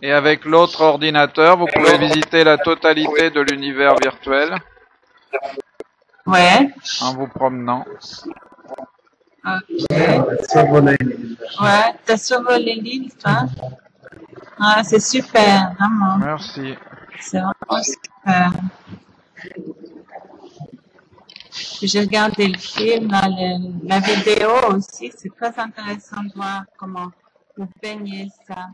Et avec l'autre ordinateur, vous pouvez visiter la totalité de l'univers virtuel. Ouais. En vous promenant. Ok. Ouais, t'as survolé l'île, toi? Ah, c'est super, vraiment. Merci. C'est vraiment super. J'ai regardé le film, là, la vidéo aussi, c'est très intéressant de voir comment vous peignez ça.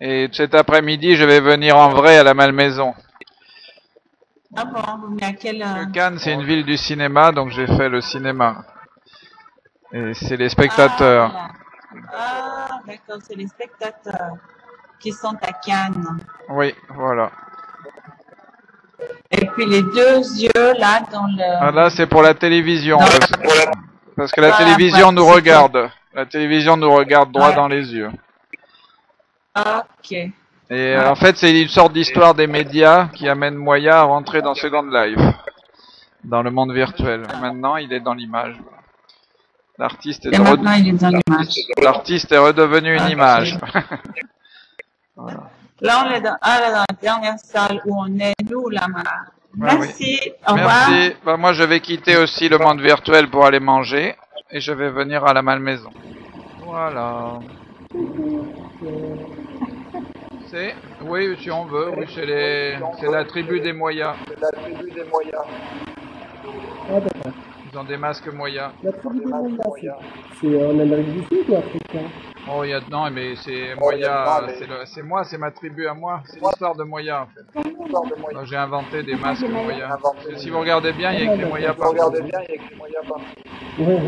Et cet après-midi, je vais venir en vrai à la Malmaison. Ah bon, vous venez à quelle heure? Cannes, c'est une ville du cinéma, donc j'ai fait le cinéma. Et c'est les spectateurs. Ah, voilà. Ah, d'accord, c'est les spectateurs qui sont à Cannes. Oui, voilà. Et puis les deux yeux là dans le... Ah, là, c'est pour la télévision. Parce que la Voilà, télévision ouais, nous c'est regarde. La télévision nous regarde droit Ouais. dans les yeux. Ok. Et Ouais. en fait, c'est une sorte d'histoire des médias qui amène Moya à rentrer dans Second Life, dans le monde virtuel. Maintenant, il est dans l'image. L'artiste Et maintenant, il est dans l'image. L'artiste est redevenu une Ok. image. Voilà. Là, on est dans la dernière salle où on est, nous, là-bas. Ah, Merci. oui. Au revoir. Merci. Bah, moi, je vais quitter aussi le monde virtuel pour aller manger. Et je vais venir à la Malmaison. Voilà. C'est, oui, si on veut, oui, c'est la tribu des Moyas. Ah, d'accord. Ils ont des masques Moyas. La tribu des Moyas, c'est en Amérique du Sud ou Afrique? Oh, non, mais c'est Moya, c'est moi, c'est ma tribu à moi. C'est l'histoire de Moya, en fait. Donc, j'ai inventé des masques Moya. Parce que si vous regardez bien, il y a écrit Moya partout. Ouais.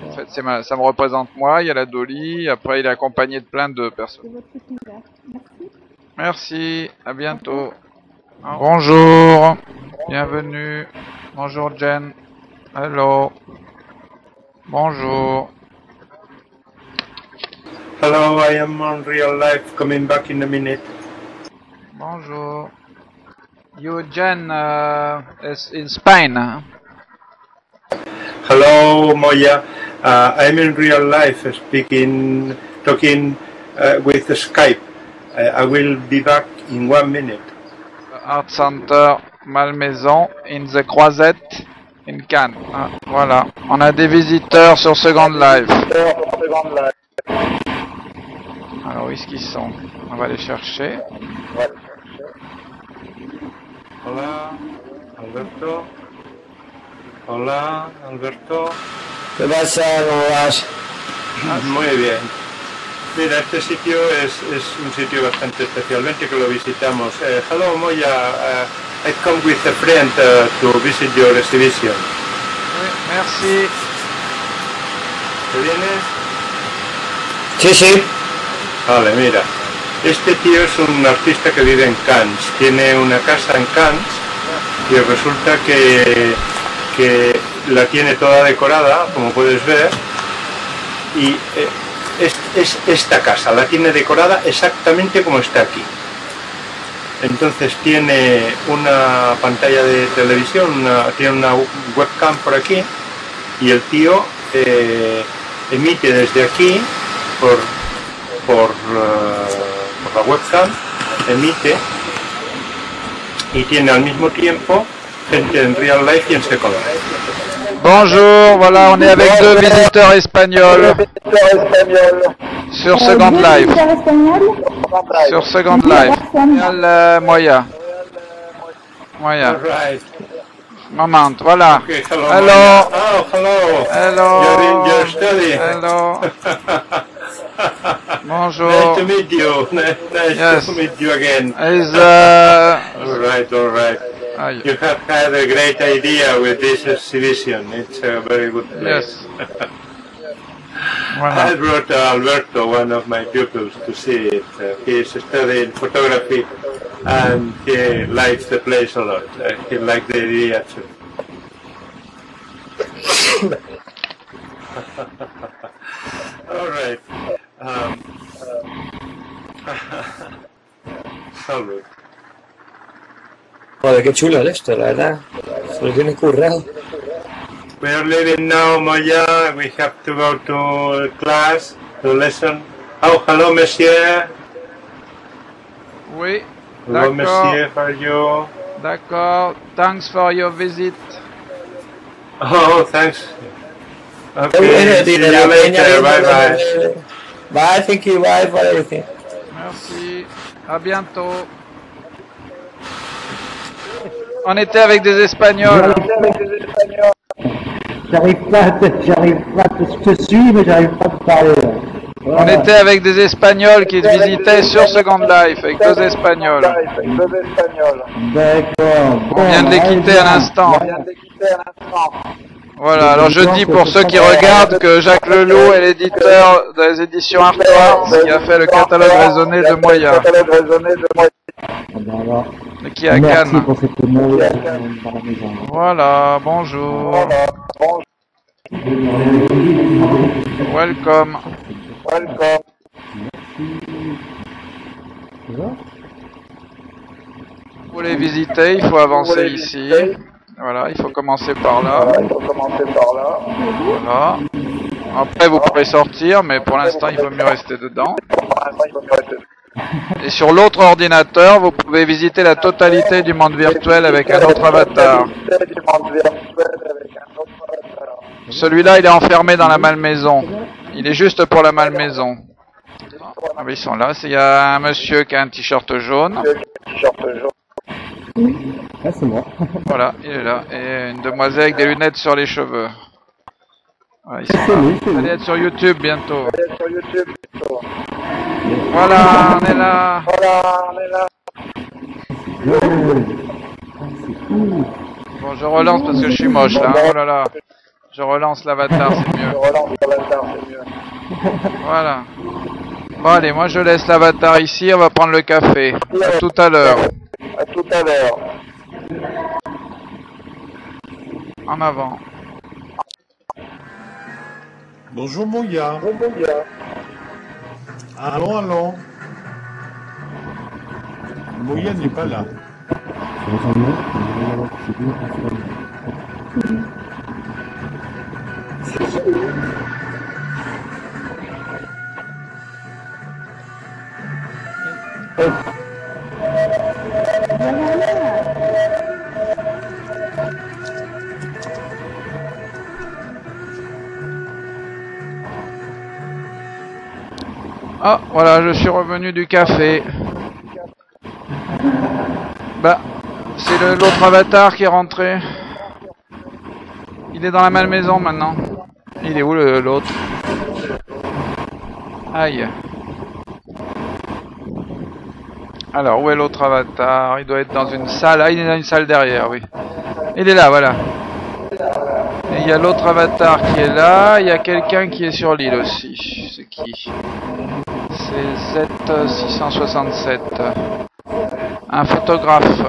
En fait, ça me représente moi, il y a la Dolly, après il est accompagné de plein de personnes. Merci, à bientôt. Bonjour, bienvenue. Bonjour Jen. Hello. Bonjour. Hello, I am on real life, coming back in a minute. Bonjour. You Jen is in Spain. Huh? Hello, Moya. I'm in real life, talking with Skype. I will be back in 1 minute. Art Center Malmaison in the Croisette in Cannes. Ah, voilà, on a des visiteurs sur Second Life. Alors où est-ce qu'ils sont? On va les chercher. Hola, Alberto. Hola, Alberto. ¿Qué pasa? ¿Cómo vas? Muy bien. Mira, este sitio es un sitio bastante especial. Vente que lo visitamos. Hello, Moya. I come with a friend to visit your exhibition. Oui, merci. ¿Te vienes? Sí, sí. Vale, mira. Este tío es un artista que vive en Cannes. Tiene una casa en Cannes y resulta que la tiene toda decorada, como puedes ver. Y es esta casa, la tiene decorada exactamente como está aquí. Entonces tiene una pantalla de televisión, tiene una webcam por aquí y el tío emite desde aquí por la webcam, emite y tiene al mismo tiempo gente en real life y en second life. Bonjour, voilà, on est avec deux visiteurs espagnols sur Second Life. Sur Second Life. Moya. Moya. All right. Moment, voilà. Okay, hello. Hello. Oh, hello. Hello. You're in your study. Hello. Nice Bonjour. to meet you. Nice Yes. to meet you again. Is All right, all right. Aye. You have had a great idea with this exhibition. It's a very good place. Yes. I Voilà. brought Alberto, one of my pupils, to see it. He is studying photography and he likes the place a lot. He liked the idea too. All right. Salud. Joder, qué chulo es esto, la verdad. Se lo tiene currado. We are leaving now, Moya. We have to go to class, to lesson. Oh, hello, monsieur. Oui, Hello, d'accord. monsieur, how are you? D'accord. Thanks for your visit. Oh, thanks. Muy Okay, bueno, see tío, you la peña later. viendo Bye lo bye. de... Bye, thank you, bye for everything. Merci. À bientôt. On était avec des Espagnols. J'arrive pas, je te suis, mais j'arrive pas à te parler. Là. On Voilà. était avec des Espagnols qui visitaient sur Second Life, avec deux Espagnols. D'accord. On vient de les quitter à l'instant. Voilà, alors je dis pour ceux qui regardent que Jacques Leloup est l'éditeur des éditions Artois, qui a fait le catalogue raisonné de Moya, et qui est à Merci Cannes. pour cette mot dans la maison. Voilà, bonjour. Welcome. Pour les visiter, il faut avancer ici. Voilà, il faut commencer par là. Voilà. Après, vous pourrez sortir, mais pour l'instant, il vaut mieux rester dedans. Et sur l'autre ordinateur, vous pouvez visiter la totalité du monde virtuel avec un autre avatar. Celui-là, il est enfermé dans la malmaison. Il est juste pour la malmaison. Ah oui, ils sont là. Il y a un monsieur qui a un t-shirt jaune. Ah, c'est moi. Voilà, il est là. Et une demoiselle avec des lunettes sur les cheveux. Voilà, ils sont C'est là. nous, c'est nous. Allez être sur YouTube bientôt. Voilà, on est là. Bon, je relance parce que je suis moche là. Oh là là. Je relance l'avatar, c'est mieux. Voilà. Bon, allez, moi je laisse l'avatar ici. On va prendre le café. À tout à l'heure. En avant. Bonjour Moya. Allons, allons. Moya n'est pas là. Ah, voilà, je suis revenu du café. Bah, c'est l'autre avatar qui est rentré. Il est dans la malmaison maintenant. Il est où l'autre? Aïe. Alors, où est l'autre avatar? Il doit être dans une salle. Ah, il est dans une salle derrière, oui. Il est là, voilà. Et il y a l'autre avatar qui est là. Il y a quelqu'un qui est sur l'île aussi. C'est qui? C'est Z667. Un photographe.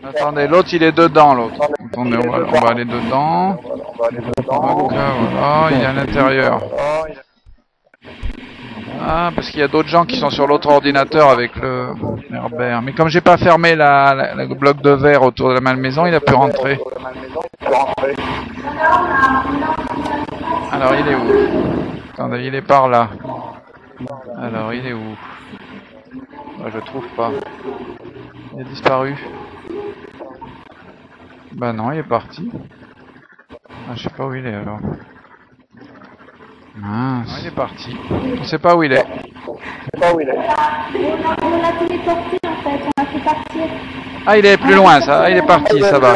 Attendez, l'autre il est dedans, l'autre. Attendez, on va aller dedans. Donc, voilà, il est à l'intérieur. Ah, parce qu'il y a d'autres gens qui sont sur l'autre ordinateur avec le Herbert. Mais comme j'ai pas fermé le bloc de verre autour de la malmaison, il a pu rentrer. Alors, il est où? Attendez, il est par là. Alors, il est où? Je trouve pas. Il a disparu. Bah non, il est parti. Ah, je sais pas où il est alors. Mince. Il est parti. On sait pas où il est. On l'a téléporté en fait, on l'a fait partir. Ah, il est plus loin, ça. Ah, il est parti, ça va.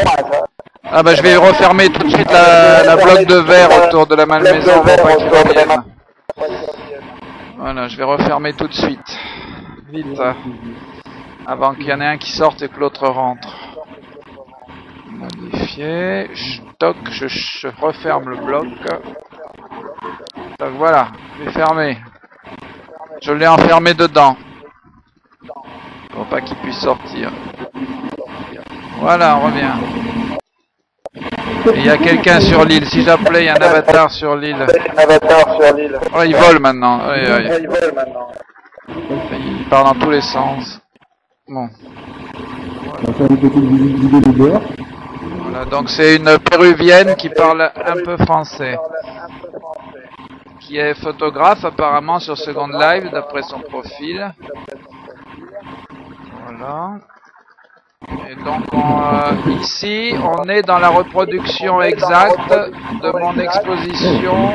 Ah bah je vais refermer tout de suite la bloc de verre autour de la malmaison pour pas qu'il revienne. Voilà, je vais refermer tout de suite. Vite. Avant qu'il y en ait un qui sorte et que l'autre rentre. Modifier. Stock, je referme le bloc. Donc voilà, je l'ai fermé. Je l'ai enfermé dedans. Pour pas qu'il puisse sortir. Voilà, on revient. Il y a quelqu'un sur l'île. Si j'appelais, il y a un avatar sur l'île. Oh, il vole maintenant. Il part dans tous les sens. Bon. On va faire une petite visite guidée de dehors. Voilà, donc c'est une péruvienne qui parle un peu français. qui est photographe apparemment sur Second Life d'après son profil. Voilà. Et donc ici, on est dans la reproduction exacte de mon exposition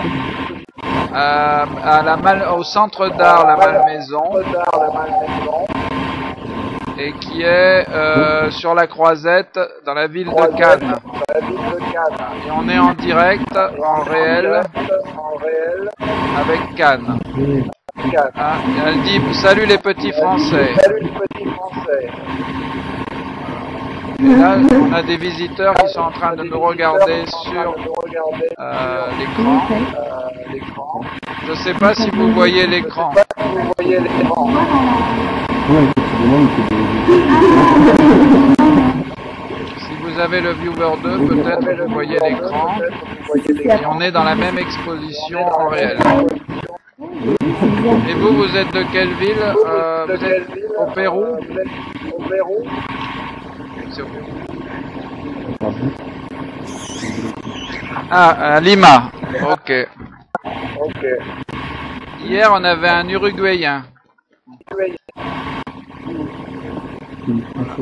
au centre d'art La Malmaison, et qui est sur la Croisette dans la ville de Cannes. Et on est en direct, en réel, avec Cannes. Ah, elle dit salut les petits Français. Et là, on a des visiteurs qui sont en train de nous regarder sur l'écran. Je ne sais pas si vous voyez l'écran. Si vous avez le viewer 2, peut-être que vous voyez l'écran. Et on est dans la même exposition en réel. Et vous, vous êtes de quelle ville? Vous êtes au Pérou? Ah, à Lima. Ok. Hier, on avait un Uruguayen.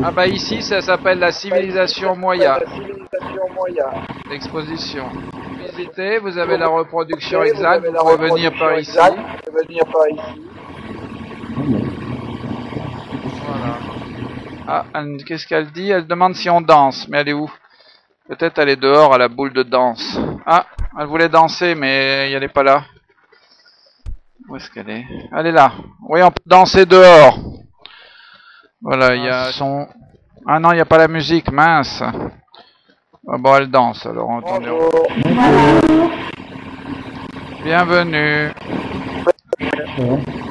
Ah bah ici, ça s'appelle la civilisation Maya. L'exposition. Visitez, vous avez la reproduction exacte, vous pouvez venir par ici. Voilà. Ah, qu'est-ce qu'elle dit? Elle demande si on danse, mais elle est où? Peut-être elle est dehors à la boule de danse. Ah, elle voulait danser, mais elle n'est pas là. Où est-ce qu'elle est? Elle est là. Oui, on peut danser dehors. Voilà, il y a son... Ah non, il n'y a pas la musique, mince. Ah bon, elle danse, alors on tourne. Bienvenue.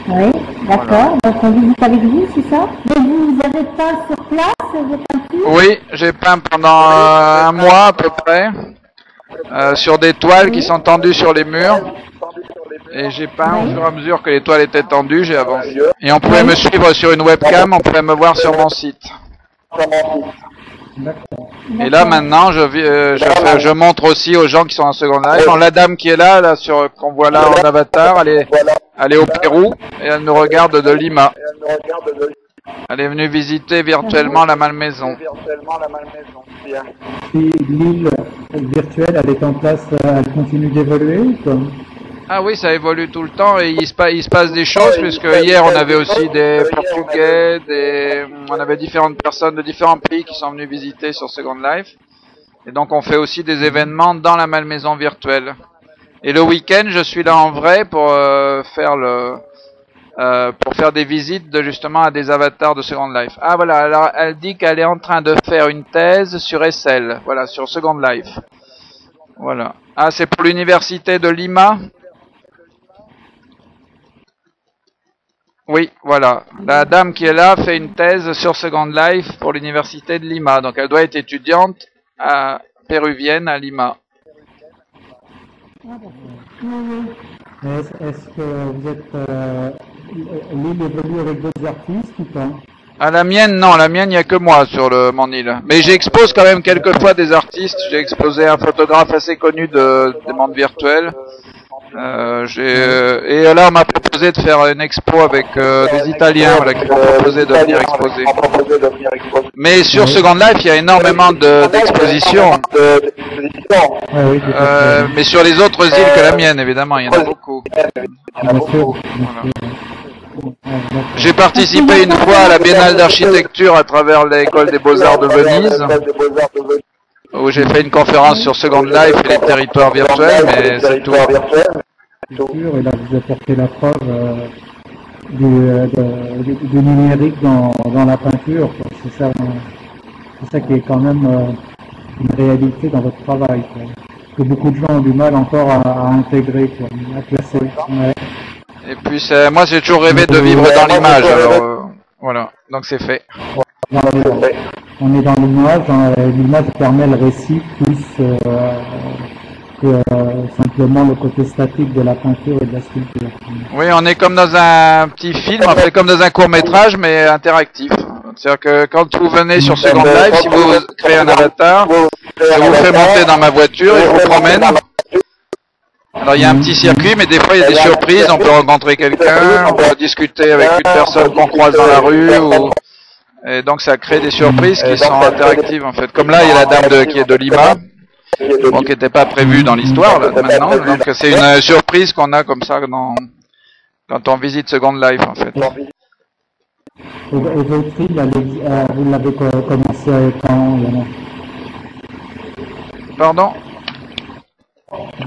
Oui, d'accord. Donc on visite avec vous, c'est ça? Mais vous avez peint sur place vos peintures? Oui, j'ai peint pendant un mois à peu près. Sur des toiles qui sont tendues sur les murs. Et j'ai peint au fur et à mesure que les toiles étaient tendues, j'ai avancé. Et on pouvait me suivre sur une webcam, on pouvait me voir sur mon site. Et là maintenant, je montre aussi aux gens qui sont en Second Life. La dame qui est là, qu'on voit là en avatar, elle est au Pérou et elle nous regarde de Lima. Elle est venue visiter virtuellement la Malmaison. Et l'île virtuelle, elle est en place, elle continue d'évoluer ou quoi? Ah oui, ça évolue tout le temps et il se passe des choses, puisque hier on avait aussi des Portugais, on avait différentes personnes de différents pays qui sont venus visiter sur Second Life. Et donc on fait aussi des événements dans la Malmaison virtuelle. Et le week-end, je suis là en vrai pour faire des visites justement à des avatars de Second Life. Ah voilà, alors elle dit qu'elle est en train de faire une thèse sur SL, voilà, sur Second Life. Voilà. Ah, c'est pour l'université de Lima. Oui, voilà. La dame qui est là fait une thèse sur Second Life pour l'université de Lima. Donc elle doit être étudiante péruvienne à Lima. Est-ce que vous êtes l'île évolue avec d'autres artistes ou pas? À la mienne, non. La mienne, il n'y a que moi sur mon île. Mais j'expose quand même quelquefois des artistes. J'ai exposé un photographe assez connu des mondes virtuels. Et là, on m'a proposé de faire une expo avec des Italiens, voilà, qui m'ont proposé de venir exposer. Mais sur Second Life, il y a énormément d'expositions. Mais sur les autres îles que la mienne, évidemment, il y en a beaucoup. Voilà. J'ai participé une fois à la Biennale d'architecture à travers l'école des Beaux-Arts de Venise, où j'ai fait une conférence sur Second Life et les territoires virtuels, mais c'est tout. Et là, vous apportez la preuve du numérique dans la peinture. C'est ça qui est quand même une réalité dans votre travail, quoi. Que beaucoup de gens ont du mal encore à intégrer, quoi, à classer. Ouais. Et puis moi j'ai toujours rêvé de vivre dans l'image, alors voilà, donc c'est fait. On est dans l'image, l'image permet le récit plus que simplement le côté statique de la peinture et de la sculpture. Oui, on est comme dans un petit film, on fait comme dans un court-métrage, mais interactif. C'est-à-dire que quand vous venez sur Second Life, si vous créez un avatar, je vous fais monter dans ma voiture et je vous promène Alors il y a un petit circuit, mais des fois il y a des surprises, on peut rencontrer quelqu'un, on peut discuter avec une personne qu'on croise dans la rue, et donc ça crée des surprises qui sont interactives en fait. Comme là, il y a la dame qui est de Lima, bon, qui n'était pas prévue dans l'histoire là maintenant, donc c'est une surprise qu'on a comme ça quand on visite Second Life en fait. Et votre île, vous l'avez commencé quand, Yana? Pardon?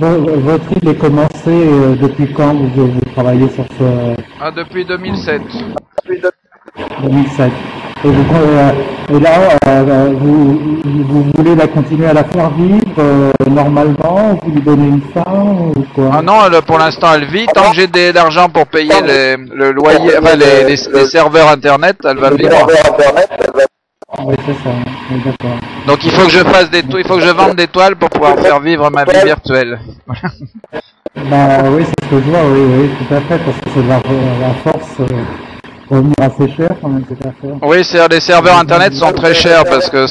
Votre île est commencée depuis quand vous travaillez sur ce... Ah, depuis 2007. 2007. Et là, vous voulez la continuer à la faire vivre normalement, vous lui donnez une fin ou quoi? Ah non, pour l'instant elle vit. Tant que j'ai de l'argent pour payer le loyer, enfin les serveurs internet, elle va vivre. Oui, c'est ça. Oui, d'accord. Donc il faut que je fasse il faut que je vende des toiles pour pouvoir faire vivre ma vie virtuelle. Bah oui, c'est ce que je vois, oui, tout à fait, parce que c'est la force revenir assez cher quand même, cette affaire. Oui, les serveurs internet sont très chers parce que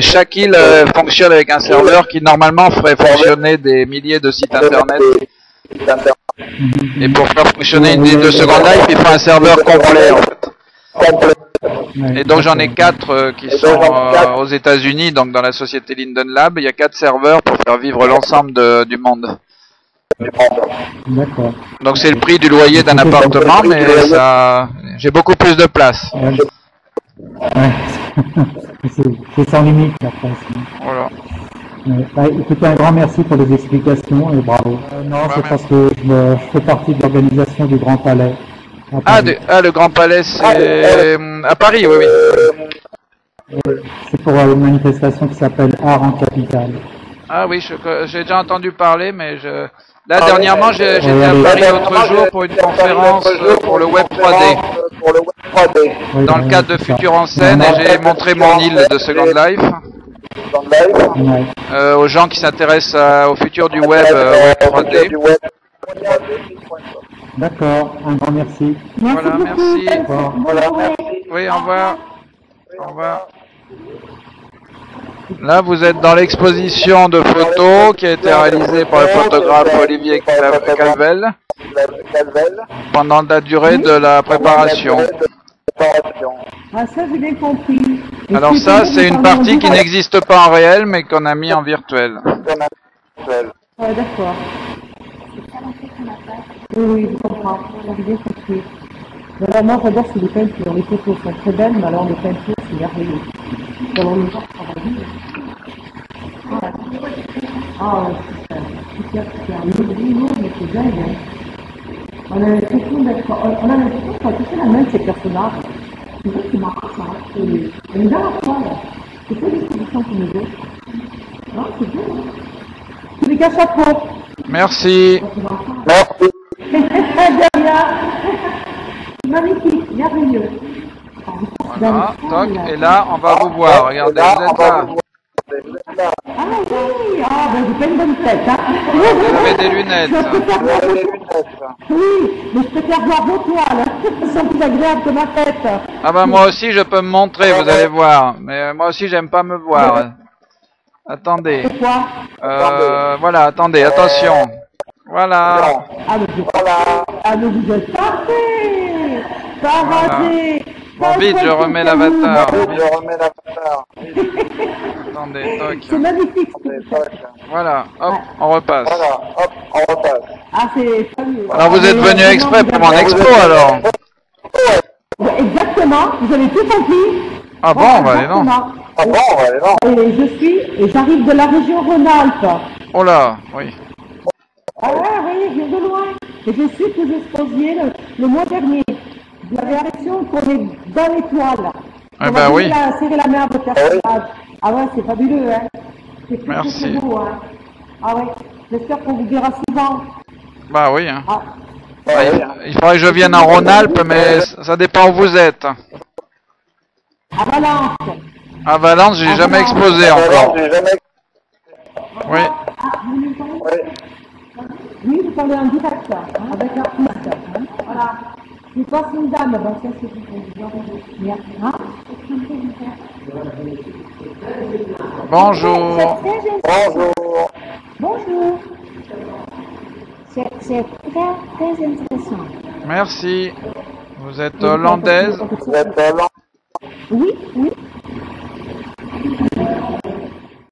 chaque île fonctionne avec un serveur qui normalement ferait fonctionner des milliers de sites internet. Et pour faire fonctionner une île de Second Life, il faut un serveur complet en fait. Et donc j'en ai 4 qui sont aux États-Unis, donc dans la société Linden Lab, il y a 4 serveurs pour faire vivre l'ensemble du monde. D'accord. Donc c'est le prix du loyer d'un appartement, mais j'ai beaucoup plus de place. Ouais. C'est sans limite la place. Voilà. Bah, écoutez, un grand merci pour les explications et bravo. Non, c'est parce que je fais partie de l'organisation du Grand Palais. Le Grand Palais, c'est à Paris, oui. C'est pour une manifestation qui s'appelle Art en Capitale. Ah oui, j'ai déjà entendu parler, mais là dernièrement j'étais à Paris l'autre jour pour une conférence pour le Web 3D. Dans le cadre de Futur en scène, et j'ai montré mon île de Second Life aux gens qui s'intéressent au futur du web, Web 3D. D'accord, un grand merci. Voilà, merci. Voilà. Oui, au revoir. Au revoir. Là, vous êtes dans l'exposition de photos qui a été réalisée par le photographe Olivier Calvel pendant la durée de la préparation. Ah, ça, j'ai bien compris. Alors ça, c'est une partie qui n'existe pas en réel, mais qu'on a mis en virtuel. Ouais, d'accord. Oui, je comprends. J'ai bien compris. Alors, moi, j'adore les peintures. Les photos sont très belles, mais alors les peintures, c'est merveilleux. Alors, les gens travaillent. Ah, super. Mais c'est dingue, hein. On a l'impression qu'on a touché la main de ces personnages. C'est ça qui marche, ça. On est dans la toile. C'est pas des solutions pour nous autres. Non, c'est bien, hein. Tu les gâches à trop. Merci. Magnifique, merveilleux. Voilà, toc, et là, on va vous voir. Regardez, vous êtes là. Ah oui, ben j'ai pas une bonne tête, hein. Vous avez des lunettes. Oui, mais je préfère voir vos toiles. Elles sont plus agréables que ma tête. Ah bah moi aussi, je peux me montrer, vous allez voir. Mais moi aussi, j'aime pas me voir. Attendez. Voilà, attendez, attention. Voilà. Ah, mais vous êtes parfait. Paradé. Bon, vite, je remets l'avatar. Attendez, toc. C'est magnifique. Voilà, hop, on repasse. Ah, c'est fabuleux. Alors vous êtes venu exprès pour mon expo alors? Exactement, vous avez tout compris. Ah bon, bah allez non. Et j'arrive de la région Rhône-Alpes. Oh là, oui. Ah ouais, oui, je viens de loin. Et je suis que vous exposiez le mois dernier. Vous avez l'impression qu'on est dans l'étoile. Eh ben oui. Serrer la main à votre personnage. Ah ouais, c'est fabuleux, hein. C'est Merci. beau, hein. Ah ouais, j'espère qu'on vous verra souvent. Bah oui. Hein. Ah. Bah, il faudrait que je vienne en Rhône-Alpes, mais ça dépend où vous êtes. À Valence. À Valence, j'ai jamais exposé encore. Oui. Oui, vous parlez en direct, hein, avec l'artiste. Hein. Voilà. Je passe une dame, ben ça c'est tout. Hein? Bonjour. Bonjour. C'est très, très intéressant. Merci. Vous êtes hollandaise? Oui, oui.